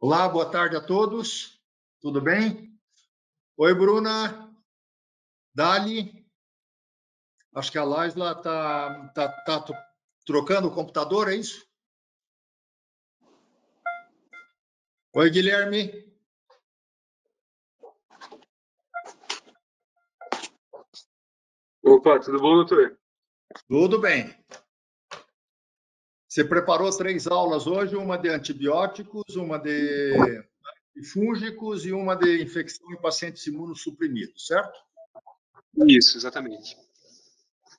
Olá, boa tarde a todos. Tudo bem? Oi, Bruna. Dali. Acho que a Laisla tá trocando o computador, é isso? Oi, Guilherme. Opa, tudo bom, doutor? Tudo bem. Você preparou 3 aulas hoje, uma de antibióticos, uma de fúngicos e uma de infecção em pacientes imunossuprimidos, certo? Isso, exatamente.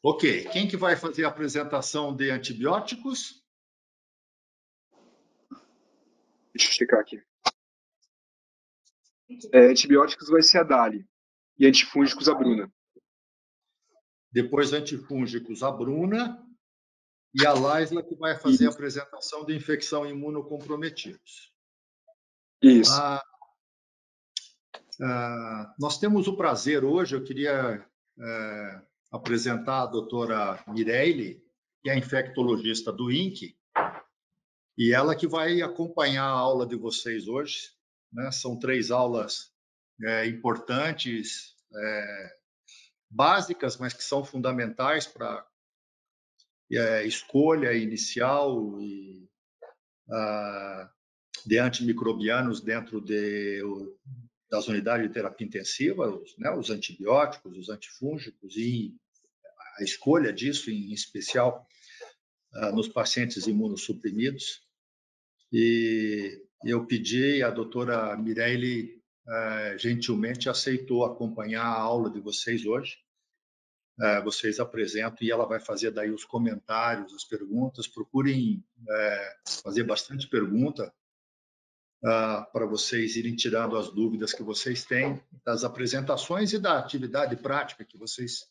Ok. Quem que vai fazer a apresentação de antibióticos? Deixa eu checar aqui. Antibióticos vai ser a Dali e antifúngicos a Bruna. Depois antifúngicos, a Bruna. E a Laisla que vai fazer a Isso. apresentação de infecção imunocomprometidos. Isso. Nós temos o prazer hoje, eu queria apresentar a doutora Mireille, que é infectologista do INC, e ela que vai acompanhar a aula de vocês hoje, né? São 3 aulas importantes, básicas, mas que são fundamentais para escolha inicial de antimicrobianos dentro das unidades de terapia intensiva, os antibióticos, os antifúngicos e a escolha disso, em especial nos pacientes imunossuprimidos. E eu pedi, a doutora Mireille gentilmente aceitou acompanhar a aula de vocês hoje. Vocês apresentam e ela vai fazer daí os comentários, as perguntas. Procurem fazer bastante pergunta para vocês irem tirando as dúvidas que vocês têm das apresentações e da atividade prática que vocês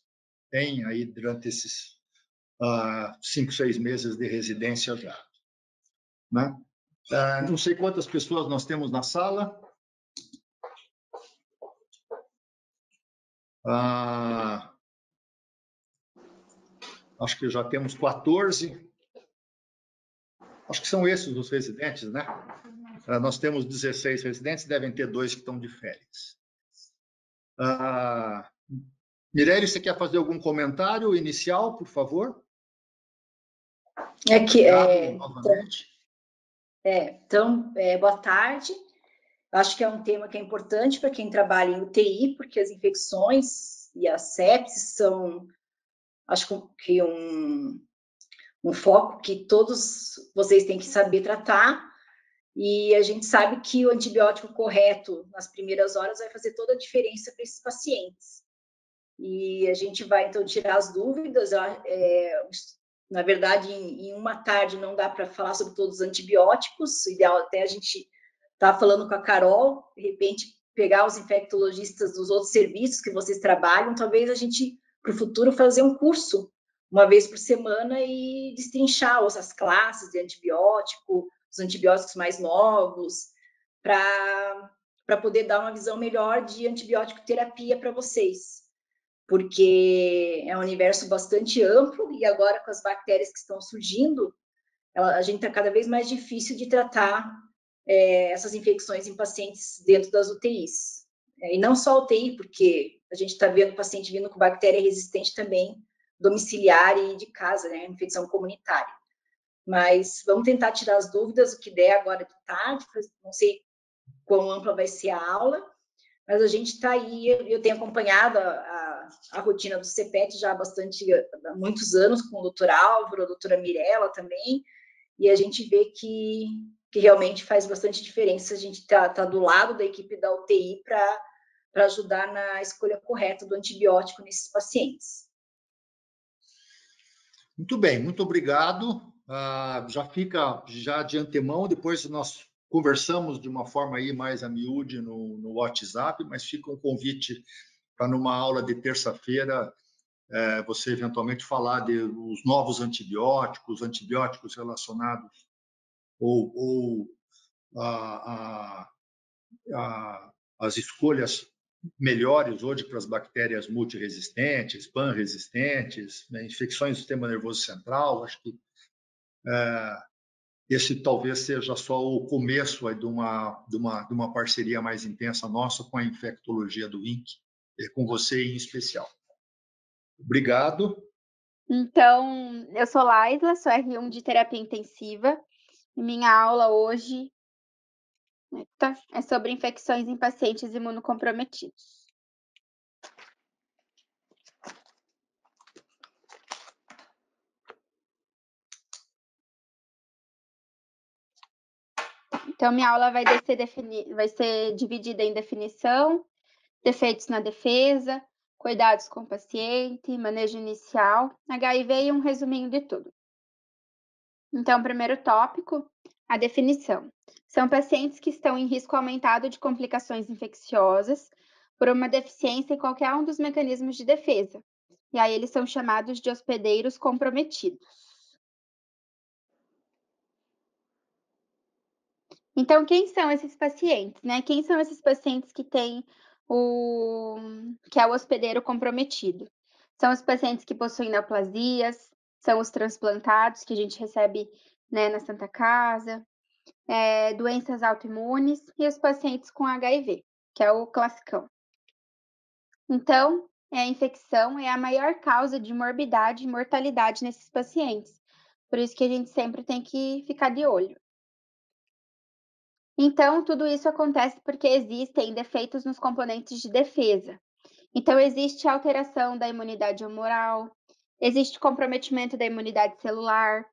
têm aí durante esses 5, 6 meses de residência já. Né? Não sei quantas pessoas nós temos na sala. Acho que já temos 14. Acho que são esses os residentes, né? Nós temos 16 residentes, devem ter 2 que estão de férias. Mireille, você quer fazer algum comentário inicial, por favor? Novamente. Boa tarde. Acho que é um tema que é importante para quem trabalha em UTI, porque as infecções e as sepses são, acho que um foco que todos vocês têm que saber tratar. E a gente sabe que o antibiótico correto nas primeiras horas vai fazer toda a diferença para esses pacientes. E a gente vai, então, tirar as dúvidas. Na verdade, em uma tarde não dá para falar sobre todos os antibióticos. O ideal até a gente estar falando com a Carol, de repente pegar os infectologistas dos outros serviços que vocês trabalham, talvez a gente, para o futuro, fazer um curso uma vez por semana e destrinchar as classes de antibiótico, os antibióticos mais novos, para poder dar uma visão melhor de antibiótico terapia para vocês, porque é um universo bastante amplo e agora com as bactérias que estão surgindo, a gente está cada vez mais difícil de tratar essas infecções em pacientes dentro das UTIs. E não só UTI, porque a gente está vendo paciente vindo com bactéria resistente também, domiciliar e de casa, né? Infecção comunitária. Mas vamos tentar tirar as dúvidas, o que der agora de tarde, não sei quão ampla vai ser a aula, mas a gente está aí, eu tenho acompanhado a rotina do CEPET já há muitos anos, com o doutor Álvaro, a doutora Mirella também, e a gente vê que realmente faz bastante diferença a gente tá do lado da equipe da UTI para ajudar na escolha correta do antibiótico nesses pacientes. Muito bem, muito obrigado. Já fica de antemão, depois nós conversamos de uma forma aí mais a miúde no WhatsApp, mas fica um convite para numa aula de terça-feira você eventualmente falar dos novos antibióticos relacionados ou as escolhas melhores hoje para as bactérias multiresistentes, pan-resistentes, né, infecções do sistema nervoso central. Acho que esse talvez seja só o começo aí de uma parceria mais intensa nossa com a infectologia do INC, com você em especial. Obrigado. Então, eu sou Laisla, sou R1 de terapia intensiva, e minha aula hoje é sobre infecções em pacientes imunocomprometidos. Então, minha aula vai ser dividida em definição, defeitos na defesa, cuidados com o paciente, manejo inicial, HIV e um resuminho de tudo. Então, primeiro tópico, a definição. São pacientes que estão em risco aumentado de complicações infecciosas por uma deficiência em qualquer um dos mecanismos de defesa. E aí eles são chamados de hospedeiros comprometidos. Então, quem são esses pacientes, né? Quem são esses pacientes que têm que é o hospedeiro comprometido? São os pacientes que possuem neoplasias, são os transplantados que a gente recebe, né, na Santa Casa, doenças autoimunes e os pacientes com HIV, que é o classicão. Então, a infecção é a maior causa de morbidade e mortalidade nesses pacientes. Por isso que a gente sempre tem que ficar de olho. Então, tudo isso acontece porque existem defeitos nos componentes de defesa. Então, existe alteração da imunidade humoral, existe comprometimento da imunidade celular,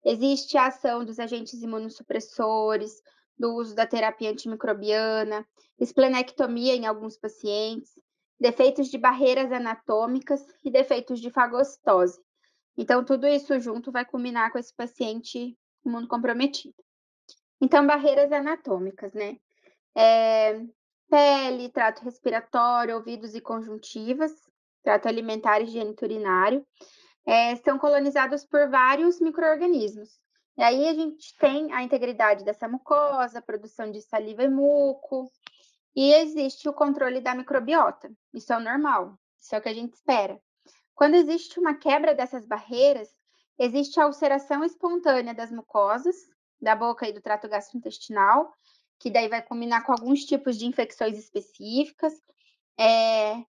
existe a ação dos agentes imunossupressores, do uso da terapia antimicrobiana, esplenectomia em alguns pacientes, defeitos de barreiras anatômicas e defeitos de fagocitose. Então, tudo isso junto vai culminar com esse paciente imunocomprometido. Então, barreiras anatômicas, né? Pele, trato respiratório, ouvidos e conjuntivas, trato alimentar e geniturinário, são colonizados por vários micro-organismos. E aí a gente tem a integridade dessa mucosa, a produção de saliva e muco, e existe o controle da microbiota. Isso é o normal, isso é o que a gente espera. Quando existe uma quebra dessas barreiras, existe a ulceração espontânea das mucosas, da boca e do trato gastrointestinal, que daí vai combinar com alguns tipos de infecções específicas,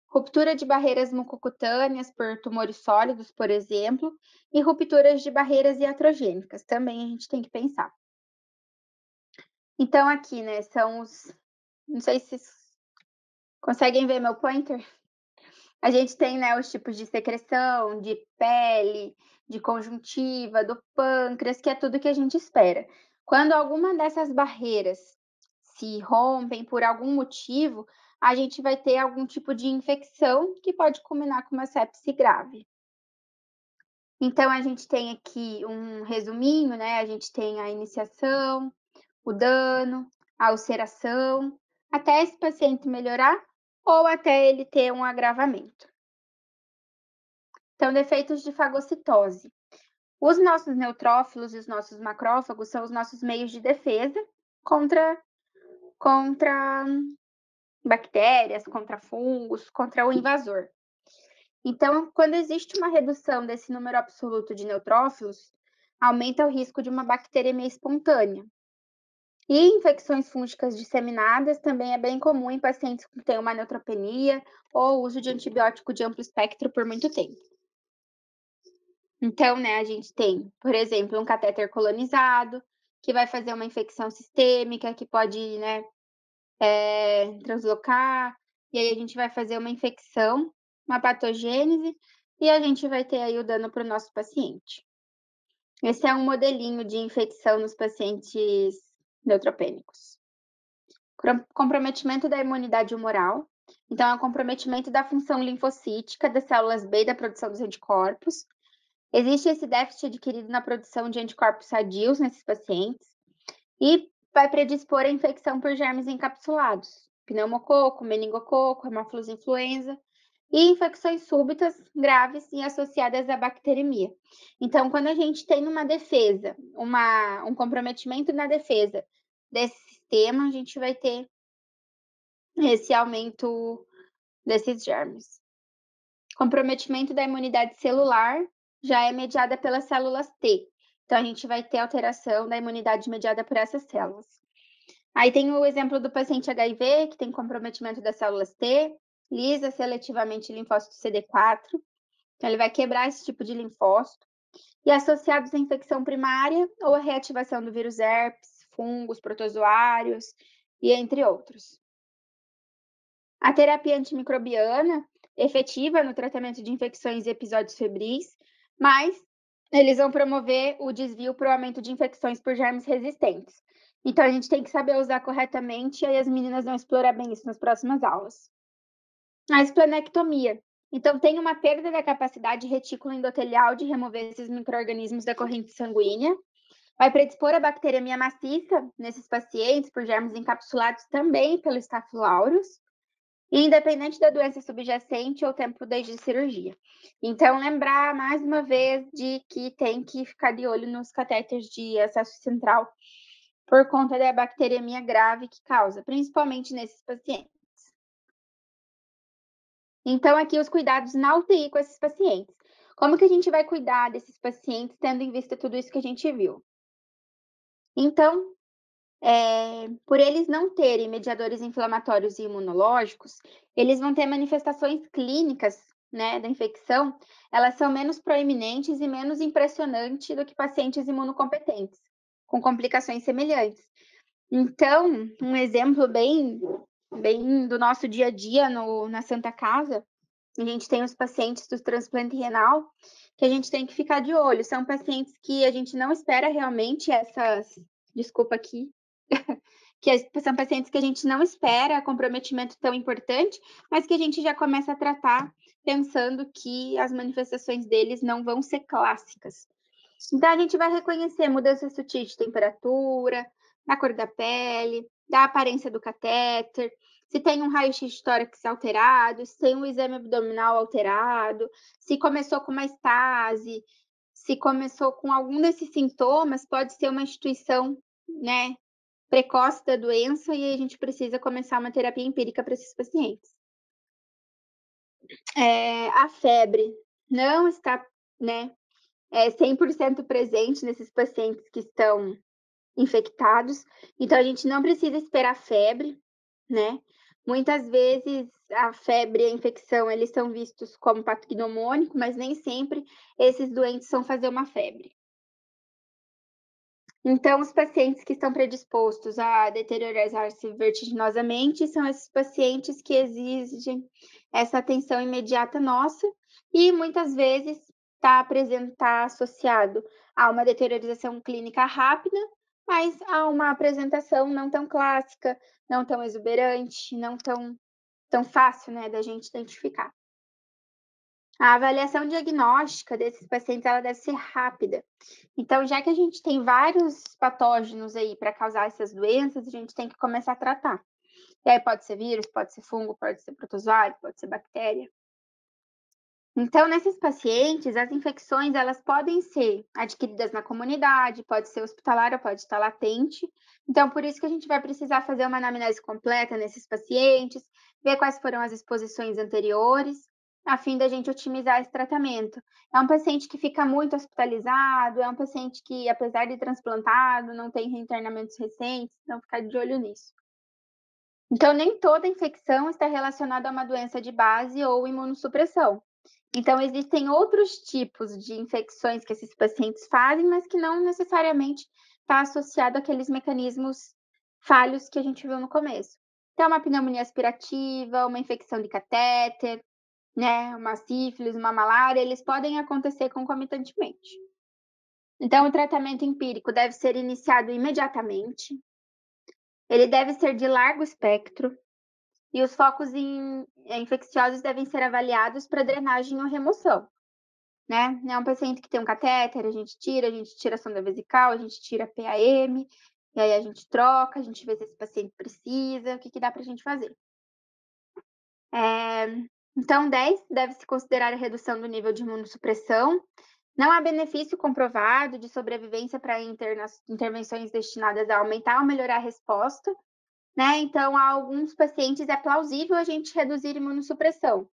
ruptura de barreiras mucocutâneas por tumores sólidos, por exemplo, e rupturas de barreiras iatrogênicas, também a gente tem que pensar. Então, aqui, né, são os... Não sei se vocês conseguem ver meu pointer? A gente tem, né, os tipos de secreção, de pele, de conjuntiva, do pâncreas, que é tudo que a gente espera. Quando alguma dessas barreiras se rompem por algum motivo, a gente vai ter algum tipo de infecção que pode culminar com uma sepse grave. Então, a gente tem aqui um resuminho, né? A gente tem a iniciação, o dano, a ulceração, até esse paciente melhorar ou até ele ter um agravamento. Então, defeitos de fagocitose. Os nossos neutrófilos e os nossos macrófagos são os nossos meios de defesa contra bactérias, contra fungos, contra o invasor. Então, quando existe uma redução desse número absoluto de neutrófilos, aumenta o risco de uma bacteremia espontânea. E infecções fúngicas disseminadas também é bem comum em pacientes que têm uma neutropenia ou uso de antibiótico de amplo espectro por muito tempo. Então, né, a gente tem, por exemplo, um catéter colonizado, que vai fazer uma infecção sistêmica, que pode, né, translocar, e aí a gente vai fazer uma infecção, uma patogênese, e a gente vai ter aí o dano para o nosso paciente. Esse é um modelinho de infecção nos pacientes neutropênicos. Comprometimento da imunidade humoral. Então, é o comprometimento da função linfocítica das células B e da produção dos anticorpos. Existe esse déficit adquirido na produção de anticorpos sadios nesses pacientes e vai predispor a infecção por germes encapsulados, pneumococo, meningococo, hemófilos influenza e infecções súbitas, graves e associadas à bacteremia. Então, quando a gente tem uma defesa, um comprometimento na defesa desse sistema, a gente vai ter esse aumento desses germes. Comprometimento da imunidade celular já é mediada pelas células T. Então, a gente vai ter alteração da imunidade mediada por essas células. Aí tem o exemplo do paciente HIV, que tem comprometimento das células T, lisa seletivamente linfócito CD4. Então, ele vai quebrar esse tipo de linfócito. E associados à infecção primária ou à reativação do vírus herpes, fungos, protozoários e entre outros. A terapia antimicrobiana, efetiva no tratamento de infecções e episódios febris, mas eles vão promover o desvio para o aumento de infecções por germes resistentes. Então, a gente tem que saber usar corretamente, e aí as meninas vão explorar bem isso nas próximas aulas. A esplenectomia. Então, tem uma perda da capacidade retículo endotelial de remover esses micro-organismos da corrente sanguínea. Vai predispor a bacteriemia maciça nesses pacientes por germes encapsulados também pelo Staphylococcus aureus, e independente da doença subjacente ou tempo desde a cirurgia. Então, lembrar mais uma vez de que tem que ficar de olho nos catéteres de acesso central por conta da bacteriemia grave que causa, principalmente nesses pacientes. Então, aqui os cuidados na UTI com esses pacientes. Como que a gente vai cuidar desses pacientes tendo em vista tudo isso que a gente viu? Então, por eles não terem mediadores inflamatórios e imunológicos, eles vão ter manifestações clínicas, né, da infecção, elas são menos proeminentes e menos impressionantes do que pacientes imunocompetentes, com complicações semelhantes. Então, um exemplo bem do nosso dia a dia na Santa Casa, a gente tem os pacientes do transplante renal, que a gente tem que ficar de olho. São pacientes que a gente não espera realmente desculpa aqui, que são pacientes que a gente não espera comprometimento tão importante, mas que a gente já começa a tratar pensando que as manifestações deles não vão ser clássicas. Então, a gente vai reconhecer mudanças sutis de temperatura, da cor da pele, da aparência do catéter, se tem um raio-x de tórax alterado, se tem um exame abdominal alterado, se começou com uma estase, se começou com algum desses sintomas, pode ser uma instituição, né, precoce da doença e a gente precisa começar uma terapia empírica para esses pacientes. A febre não está, né, 100% presente nesses pacientes que estão infectados, então a gente não precisa esperar febre, né? Muitas vezes a febre e a infecção, eles são vistos como patognomônico, mas nem sempre esses doentes vão fazer uma febre. Então, os pacientes que estão predispostos a deteriorar-se vertiginosamente são esses pacientes que exigem essa atenção imediata nossa e muitas vezes está associado a uma deteriorização clínica rápida, mas a uma apresentação não tão clássica, não tão exuberante, não tão fácil, né, da gente identificar. A avaliação diagnóstica desses pacientes ela deve ser rápida. Então, já que a gente tem vários patógenos aí para causar essas doenças, a gente tem que começar a tratar. E aí pode ser vírus, pode ser fungo, pode ser protozoário, pode ser bactéria. Então, nesses pacientes, as infecções elas podem ser adquiridas na comunidade, pode ser hospitalar ou pode estar latente. Então, por isso que a gente vai precisar fazer uma anamnese completa nesses pacientes, ver quais foram as exposições anteriores, a fim da gente otimizar esse tratamento. É um paciente que fica muito hospitalizado, é um paciente que, apesar de transplantado, não tem reinternamentos recentes, então ficar de olho nisso. Então, nem toda infecção está relacionada a uma doença de base ou imunossupressão. Então, existem outros tipos de infecções que esses pacientes fazem, mas que não necessariamente está associado àqueles mecanismos falhos que a gente viu no começo. Então, uma pneumonia aspirativa, uma infecção de catéter, né, uma sífilis, uma malária, eles podem acontecer concomitantemente. Então, o tratamento empírico deve ser iniciado imediatamente, ele deve ser de largo espectro, e os focos infecciosos devem ser avaliados para drenagem ou remoção, né? É um paciente que tem um catéter, a gente tira a sonda vesical, a gente tira a PAM, e aí a gente troca, a gente vê se esse paciente precisa, o que dá para a gente fazer. Então, 10 deve-se considerar a redução do nível de imunossupressão. Não há benefício comprovado de sobrevivência para intervenções destinadas a aumentar ou melhorar a resposta, né? Então, a alguns pacientes é plausível a gente reduzir imunossupressão,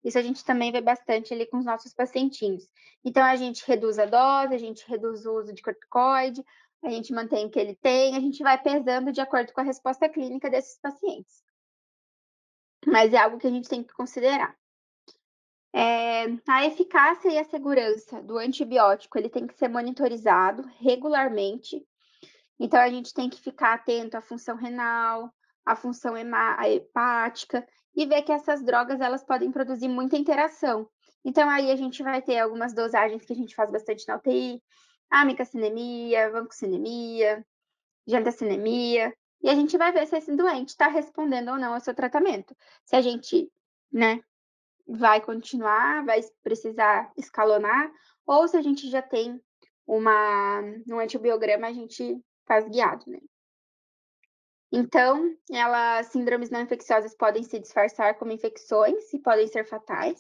Isso a gente também vê bastante ali com os nossos pacientinhos. Então, a gente reduz a dose, a gente reduz o uso de corticoide, a gente mantém o que ele tem, a gente vai pesando de acordo com a resposta clínica desses pacientes. Mas é algo que a gente tem que considerar. A eficácia e a segurança do antibiótico, ele tem que ser monitorizado regularmente. Então, a gente tem que ficar atento à função renal, à função hepática, e ver que essas drogas, elas podem produzir muita interação. Então, aí a gente vai ter algumas dosagens que a gente faz bastante na UTI, amicacinemia, vancocinemia, gentacinemia, e a gente vai ver se esse doente está respondendo ou não ao seu tratamento. Se a gente, né, vai continuar, vai precisar escalonar, ou se a gente já tem um antibiograma, a gente faz guiado, né? Então, síndromes não infecciosas podem se disfarçar como infecções e podem ser fatais.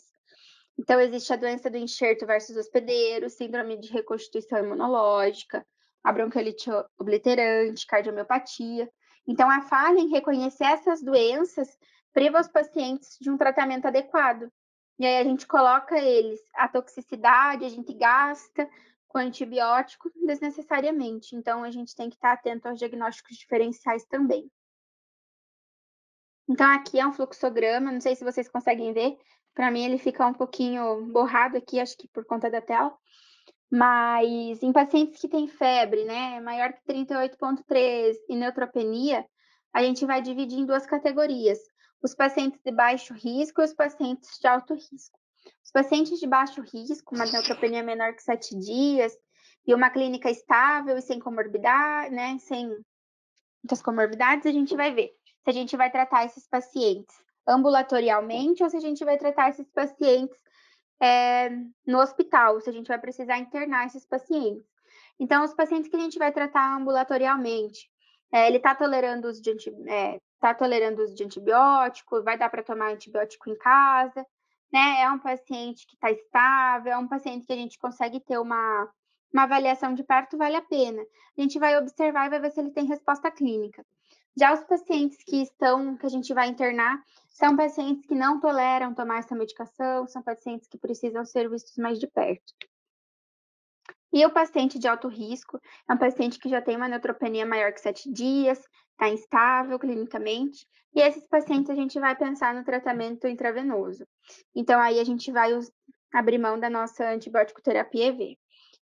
Então, existe a doença do enxerto versus hospedeiro, síndrome de reconstituição imunológica, a bronquiolite obliterante, cardiomiopatia. Então, a falha em reconhecer essas doenças priva os pacientes de um tratamento adequado. E aí a gente coloca a toxicidade, a gente gasta com antibiótico desnecessariamente. Então, a gente tem que estar atento aos diagnósticos diferenciais também. Então, aqui é um fluxograma, não sei se vocês conseguem ver. Para mim, ele fica um pouquinho borrado aqui, acho que por conta da tela. Mas em pacientes que têm febre, né, maior que 38,3 e neutropenia, a gente vai dividir em duas categorias: os pacientes de baixo risco e os pacientes de alto risco. Os pacientes de baixo risco, uma neutropenia menor que 7 dias e uma clínica estável e sem comorbidade, né, sem muitas comorbidades, a gente vai ver se a gente vai tratar esses pacientes ambulatorialmente ou se a gente vai tratar esses pacientes no hospital, se a gente vai precisar internar esses pacientes. Então, os pacientes que a gente vai tratar ambulatorialmente, ele está tolerando uso de antibiótico, vai dar para tomar antibiótico em casa, né? É um paciente que está estável, é um paciente que a gente consegue ter uma avaliação de perto, vale a pena. A gente vai observar e vai ver se ele tem resposta clínica. Já os pacientes que a gente vai internar, são pacientes que não toleram tomar essa medicação, são pacientes que precisam ser vistos mais de perto. E o paciente de alto risco é um paciente que já tem uma neutropenia maior que 7 dias, está instável clinicamente, e esses pacientes a gente vai pensar no tratamento intravenoso. Então, aí a gente vai abrir mão da nossa antibiótico terapia EV.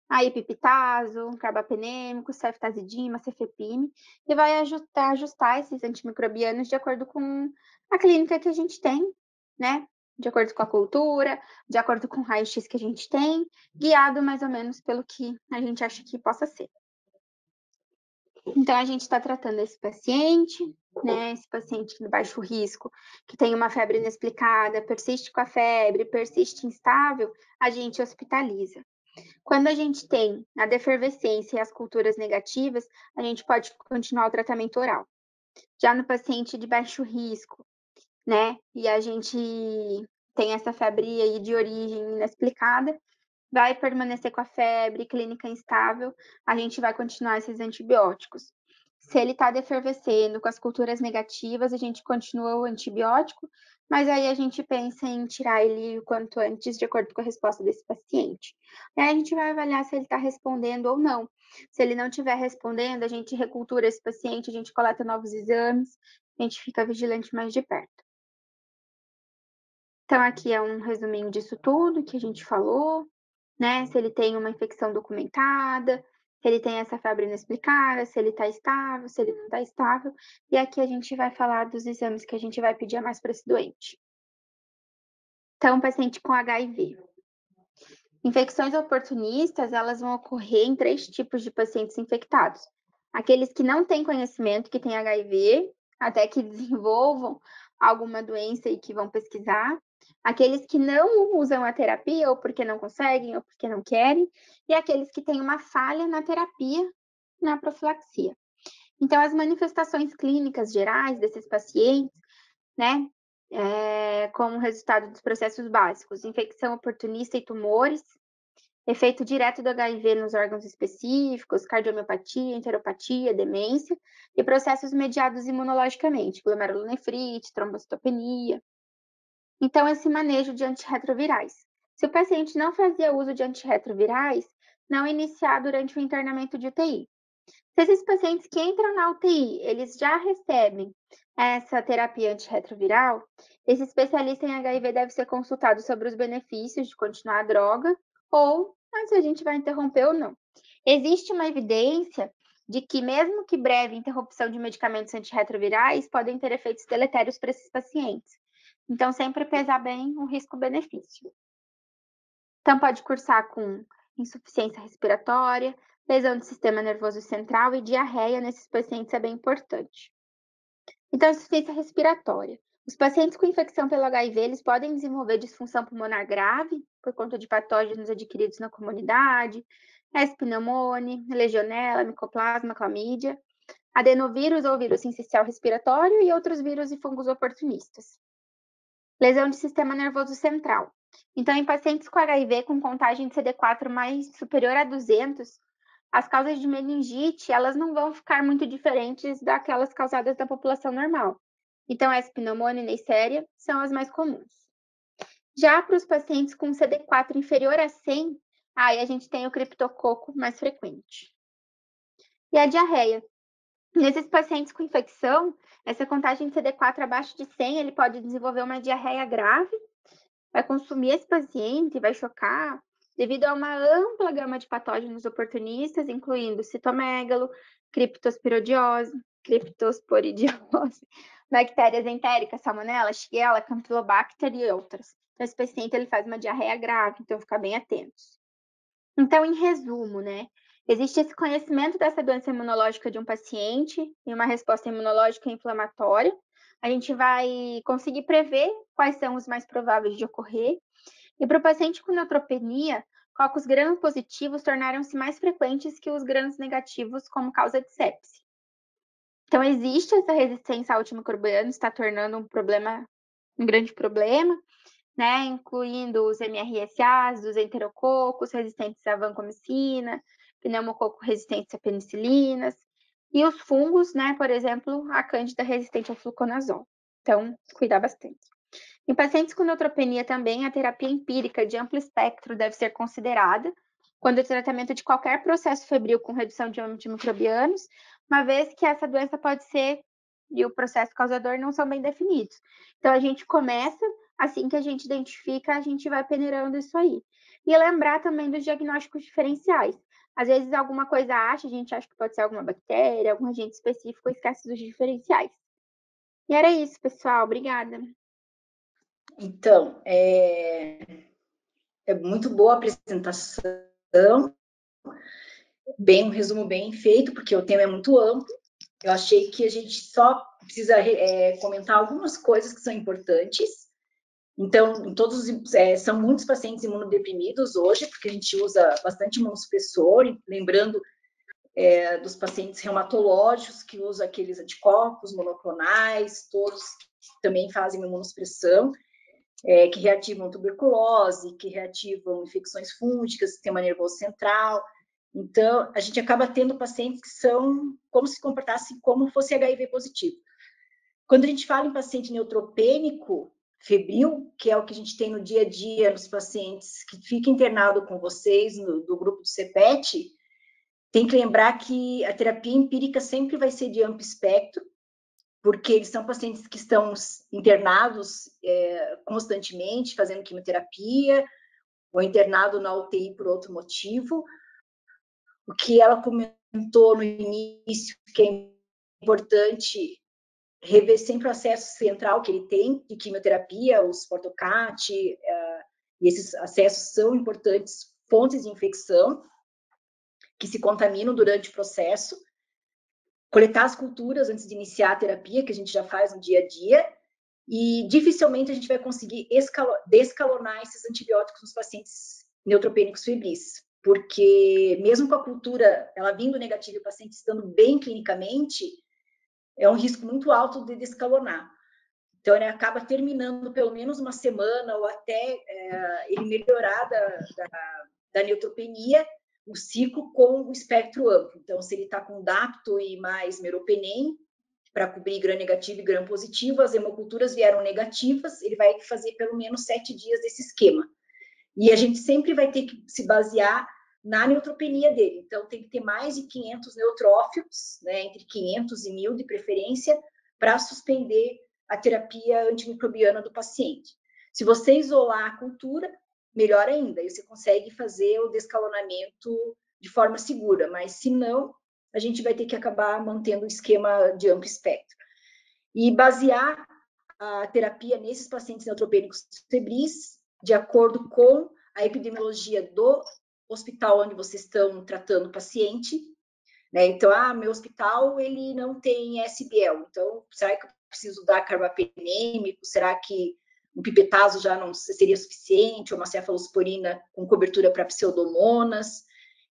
Aí pipitazo, carbapenêmico, ceftazidima, cefepime, e vai ajustar esses antimicrobianos de acordo com a clínica que a gente tem, né? De acordo com a cultura, de acordo com o raio-x que a gente tem, guiado mais ou menos pelo que a gente acha que possa ser. Então, a gente está tratando esse paciente, né? Esse paciente de baixo risco, que tem uma febre inexplicada, persiste com a febre, persiste instável, a gente hospitaliza. Quando a gente tem a defervescência e as culturas negativas, a gente pode continuar o tratamento oral. Já no paciente de baixo risco, né, e a gente tem essa febre aí de origem inexplicada, vai permanecer com a febre, clínica instável, a gente vai continuar esses antibióticos. Se ele está defervescendo com as culturas negativas, a gente continua o antibiótico, mas aí a gente pensa em tirar ele o quanto antes, de acordo com a resposta desse paciente. Aí a gente vai avaliar se ele está respondendo ou não. Se ele não estiver respondendo, a gente recultura esse paciente, a gente coleta novos exames, a gente fica vigilante mais de perto. Então, aqui é um resuminho disso tudo que a gente falou, né? Se ele tem uma infecção documentada, se ele tem essa febre inexplicada, se ele está estável, se ele não está estável. E aqui a gente vai falar dos exames que a gente vai pedir mais para esse doente. Então, paciente com HIV. Infecções oportunistas, elas vão ocorrer em 3 tipos de pacientes infectados. Aqueles que não têm conhecimento que têm HIV, até que desenvolvam alguma doença e que vão pesquisar. Aqueles que não usam a terapia, ou porque não conseguem, ou porque não querem. E aqueles que têm uma falha na terapia, na profilaxia. Então, as manifestações clínicas gerais desses pacientes, né, como resultado dos processos básicos, infecção oportunista e tumores, efeito direto do HIV nos órgãos específicos, cardiomiopatia, enteropatia, demência, e processos mediados imunologicamente, glomerulonefrite, trombocitopenia. Então, esse manejo de antirretrovirais. Se o paciente não fazia uso de antirretrovirais, não iniciar durante o internamento de UTI. Se esses pacientes que entram na UTI, eles já recebem essa terapia antirretroviral, esse especialista em HIV deve ser consultado sobre os benefícios de continuar a droga ou se a gente vai interromper ou não. Existe uma evidência de que mesmo que breve interrupção de medicamentos antirretrovirais podem ter efeitos deletérios para esses pacientes. Então, sempre pesar bem o risco-benefício. Então, pode cursar com insuficiência respiratória, lesão do sistema nervoso central e diarreia nesses pacientes é bem importante. Então, insuficiência respiratória. Os pacientes com infecção pelo HIV, eles podem desenvolver disfunção pulmonar grave por conta de patógenos adquiridos na comunidade, pneumonia, legionela, micoplasma, clamídia, adenovírus ou vírus sincicial respiratório e outros vírus e fungos oportunistas. Lesão de sistema nervoso central. Então, em pacientes com HIV com contagem de CD4 mais superior a 200, as causas de meningite, elas não vão ficar muito diferentes daquelas causadas da população normal. Então, a pneumonia e neisseria são as mais comuns. Já para os pacientes com CD4 inferior a 100, aí a gente tem o criptococo mais frequente. E a diarreia. Nesses pacientes com infecção, essa contagem de CD4 abaixo de 100, ele pode desenvolver uma diarreia grave, vai consumir esse paciente, vai chocar, devido a uma ampla gama de patógenos oportunistas, incluindo citomegalo, criptosporidiose, bactérias entéricas, salmonella, shigella, campylobacter e outras. Então, esse paciente ele faz uma diarreia grave, então ficar bem atentos. Então, em resumo, né? Existe esse conhecimento dessa doença imunológica de um paciente e uma resposta imunológica inflamatória. A gente vai conseguir prever quais são os mais prováveis de ocorrer. E para o paciente com neutropenia, cocos gram-positivos tornaram-se mais frequentes que os gram-negativos como causa de sepse. Então, existe essa resistência ao antimicrobiano, está tornando um grande problema, né? Incluindo os MRSAs, os enterococos resistentes à vancomicina, pneumococo resistentes a penicilinas, e os fungos, né? Por exemplo, a cândida resistente ao fluconazol. Então, cuidar bastante. Em pacientes com neutropenia também, a terapia empírica de amplo espectro deve ser considerada quando o tratamento de qualquer processo febril com redução de antimicrobianos, uma vez que essa doença pode ser e o processo causador não são bem definidos. Então, a gente começa, assim que a gente identifica, a gente vai peneirando isso aí. E lembrar também dos diagnósticos diferenciais. Às vezes, alguma coisa a gente acha que pode ser alguma bactéria, algum agente específico, esquece dos diferenciais. E era isso, pessoal. Obrigada. Então, é muito boa a apresentação, um resumo bem feito, porque o tema é muito amplo. Eu achei que a gente só precisa comentar algumas coisas que são importantes. Então, são muitos pacientes imunodeprimidos hoje, porque a gente usa bastante imunossupressor, lembrando dos pacientes reumatológicos, que usam aqueles anticorpos monoclonais, todos que também fazem imunossupressão, que reativam tuberculose, que reativam infecções fúngicas, sistema nervoso central. Então, a gente acaba tendo pacientes que são como se comportassem como fosse HIV positivo. Quando a gente fala em paciente neutropênico, febril, que é o que a gente tem no dia a dia nos pacientes que ficam internados com vocês, do grupo do CPET, tem que lembrar que a terapia empírica sempre vai ser de amplo espectro, porque eles são pacientes que estão internados constantemente, fazendo quimioterapia, ou internado na UTI por outro motivo. O que ela comentou no início, que é importante rever sempre o acesso central que ele tem de quimioterapia, os portocat, e esses acessos são importantes fontes de infecção que se contaminam durante o processo. Coletar as culturas antes de iniciar a terapia, que a gente já faz no dia a dia, e dificilmente a gente vai conseguir descalonar esses antibióticos nos pacientes neutropênicos febris, porque mesmo com a cultura ela vindo negativa e o paciente estando bem clinicamente, é um risco muito alto de descalonar. Então, ele acaba terminando pelo menos uma semana ou até ele melhorar da neutropenia, o ciclo com o espectro amplo. Então, se ele está com dapto e mais meropenem, para cobrir gram negativo e gram positivo, as hemoculturas vieram negativas, ele vai fazer pelo menos 7 dias desse esquema. E a gente sempre vai ter que se basear na neutropenia dele. Então, tem que ter mais de 500 neutrófilos, né, entre 500 e 1.000 de preferência, para suspender a terapia antimicrobiana do paciente. Se você isolar a cultura, melhor ainda, aí você consegue fazer o descalonamento de forma segura, mas se não, a gente vai ter que acabar mantendo o esquema de amplo espectro. E basear a terapia nesses pacientes neutropênicos febris, de acordo com a epidemiologia do hospital onde vocês estão tratando o paciente, né? Então, meu hospital, ele não tem SBL, então, será que eu preciso dar carbapenêmico? Será que um pipetazo já não seria suficiente? Ou uma cefalosporina com cobertura para pseudomonas?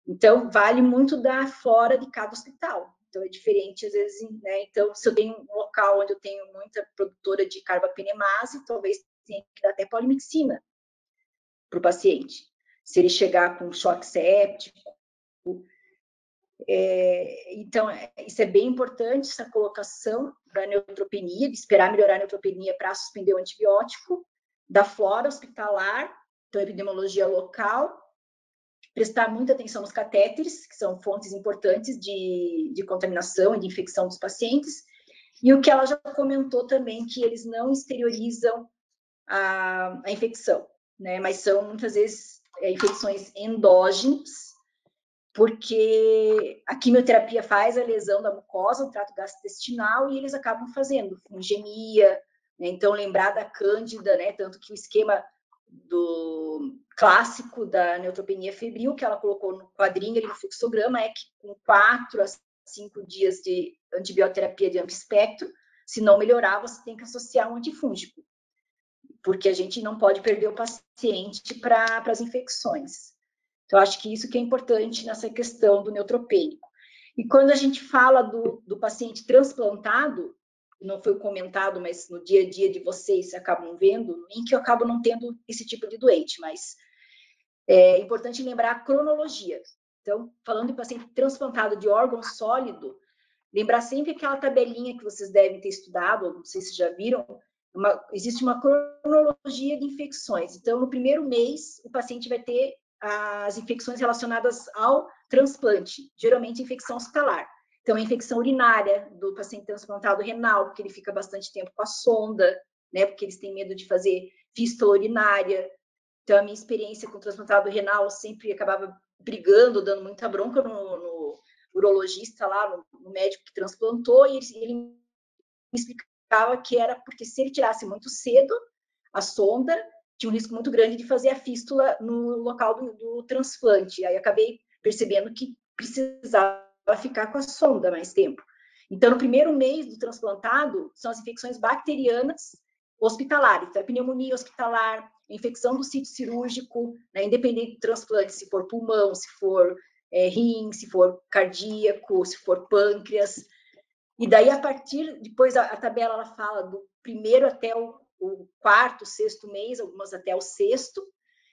Então, vale muito da flora de cada hospital. Então, é diferente, às vezes, né? Então, se eu tenho um local onde eu tenho muita produtora de carbapenemase, talvez tenha que dar até polimixina para o paciente. Se ele chegar com choque séptico. Então, isso é bem importante, essa colocação da neutropenia, de esperar melhorar a neutropenia para suspender o antibiótico, da flora hospitalar, então, epidemiologia local, prestar muita atenção nos catéteres, que são fontes importantes de contaminação e de infecção dos pacientes, e o que ela já comentou também, que eles não exteriorizam a infecção, né? Mas são, muitas vezes, infecções endógenas, porque a quimioterapia faz a lesão da mucosa, o trato gastrointestinal, e eles acabam fazendo fungemia, né? Então, lembrar da cândida, né? Tanto que o esquema do clássico da neutropenia febril, que ela colocou no quadrinho ali no fluxograma, é que com 4 a 5 dias de antibioterapia de amplo espectro, se não melhorar, você tem que associar um antifúngico, porque a gente não pode perder o paciente para as infecções. Então, acho que isso que é importante nessa questão do neutropênico. E quando a gente fala do paciente transplantado, não foi comentado, mas no dia a dia de vocês acabam vendo, no link eu acabo não tendo esse tipo de doente, mas é importante lembrar a cronologia. Então, falando de paciente transplantado de órgão sólido, lembrar sempre aquela tabelinha que vocês devem ter estudado, não sei se já viram, existe uma cronologia de infecções. Então, no primeiro mês, o paciente vai ter as infecções relacionadas ao transplante, geralmente infecção hospitalar. Então, a infecção urinária do paciente transplantado renal, porque ele fica bastante tempo com a sonda, né? Porque eles têm medo de fazer fístula urinária. Então, a minha experiência com o transplantado renal sempre acabava brigando, dando muita bronca no urologista lá, no médico que transplantou, e ele me explicava que era porque se ele tirasse muito cedo a sonda, tinha um risco muito grande de fazer a fístula no local do transplante. Aí acabei percebendo que precisava ficar com a sonda mais tempo. Então, no primeiro mês do transplantado, são as infecções bacterianas hospitalares, então, a pneumonia hospitalar, a infecção do sítio cirúrgico, né, independente do transplante, se for pulmão, se for rim, se for cardíaco, se for pâncreas. E daí, depois a tabela ela fala do primeiro até o quarto, sexto mês, algumas até o sexto,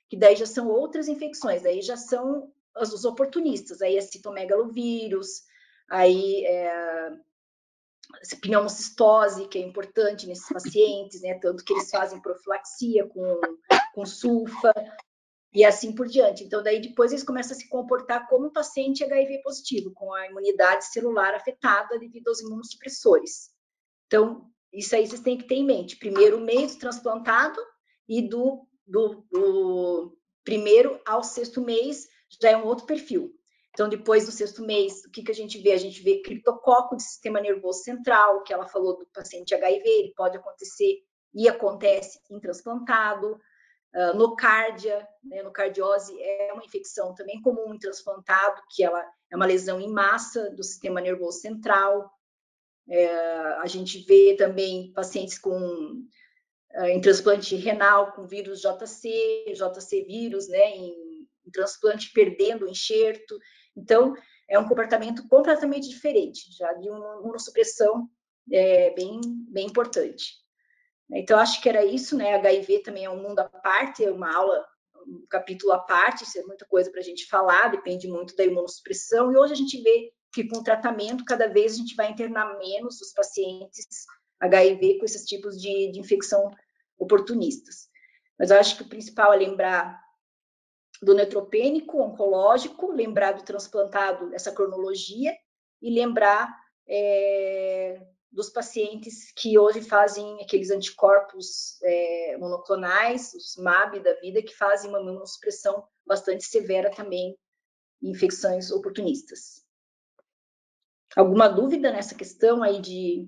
que daí já são outras infecções, daí já são os oportunistas, aí é citomegalovírus, aí pneumocistose, que é importante nesses pacientes, né, tanto que eles fazem profilaxia com sulfa, e assim por diante. Então, daí depois eles começam a se comportar como um paciente HIV positivo, com a imunidade celular afetada devido aos imunossupressores. Então, isso aí vocês têm que ter em mente. Primeiro mês do transplantado e do primeiro ao sexto mês já é um outro perfil. Então, depois do sexto mês, o que a gente vê? A gente vê criptococo do sistema nervoso central, que ela falou do paciente HIV, ele pode acontecer e acontece em transplantado. Nocárdia, né? Nocardiose é uma infecção também comum em transplantado, que ela é uma lesão em massa do sistema nervoso central. A gente vê também pacientes em transplante renal com vírus JC vírus, né, em transplante perdendo o enxerto. Então, é um comportamento completamente diferente, já de uma imunossupressão bem importante. Então, acho que era isso, né? HIV também é um mundo à parte, é uma aula, um capítulo à parte, isso é muita coisa para a gente falar, depende muito da imunossupressão, e hoje a gente vê que com o tratamento, cada vez a gente vai internar menos os pacientes HIV com esses tipos de infecção oportunistas. Mas eu acho que o principal é lembrar do neutropênico oncológico, lembrar do transplantado, essa cronologia, e lembrar dos pacientes que hoje fazem aqueles anticorpos monoclonais, os MAB da vida, que fazem uma imunossupressão bastante severa também em infecções oportunistas. Alguma dúvida nessa questão aí de...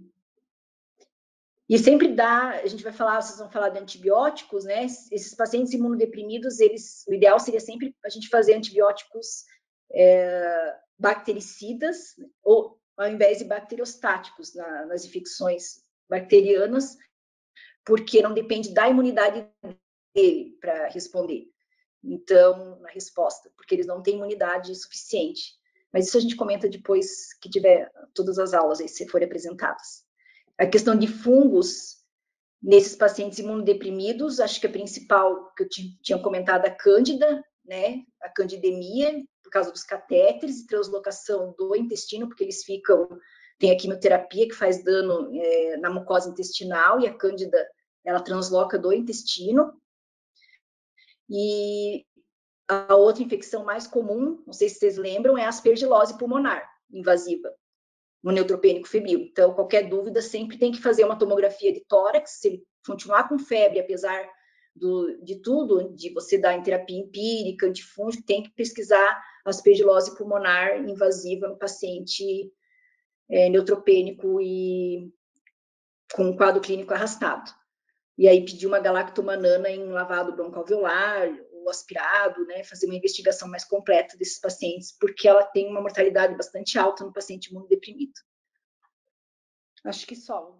E sempre dá, a gente vai falar, vocês vão falar de antibióticos, né? Esses pacientes imunodeprimidos, o ideal seria sempre a gente fazer antibióticos bactericidas, ou ao invés de bacteriostáticos nas infecções bacterianas, porque não depende da imunidade dele para responder. Então, na resposta, porque eles não têm imunidade suficiente. Mas isso a gente comenta depois que tiver todas as aulas aí, se forem apresentadas. A questão de fungos nesses pacientes imunodeprimidos, acho que a principal que eu tinha comentado, a cândida, né? A candidemia, por causa dos catéteres e translocação do intestino, porque eles tem a quimioterapia que faz dano na mucosa intestinal, e a cândida, ela transloca do intestino. E a outra infecção mais comum, não sei se vocês lembram, é a aspergilose pulmonar invasiva, no neutropênico febril. Então, qualquer dúvida, sempre tem que fazer uma tomografia de tórax. Se ele continuar com febre, apesar de tudo, de você dar em terapia empírica, antifúngico, tem que pesquisar a aspergilose pulmonar invasiva no paciente neutropênico e com um quadro clínico arrastado. E aí pedir uma galactomanana em lavado broncoalveolar, ou aspirado, né, fazer uma investigação mais completa desses pacientes, porque ela tem uma mortalidade bastante alta no paciente imunodeprimido. Acho que só.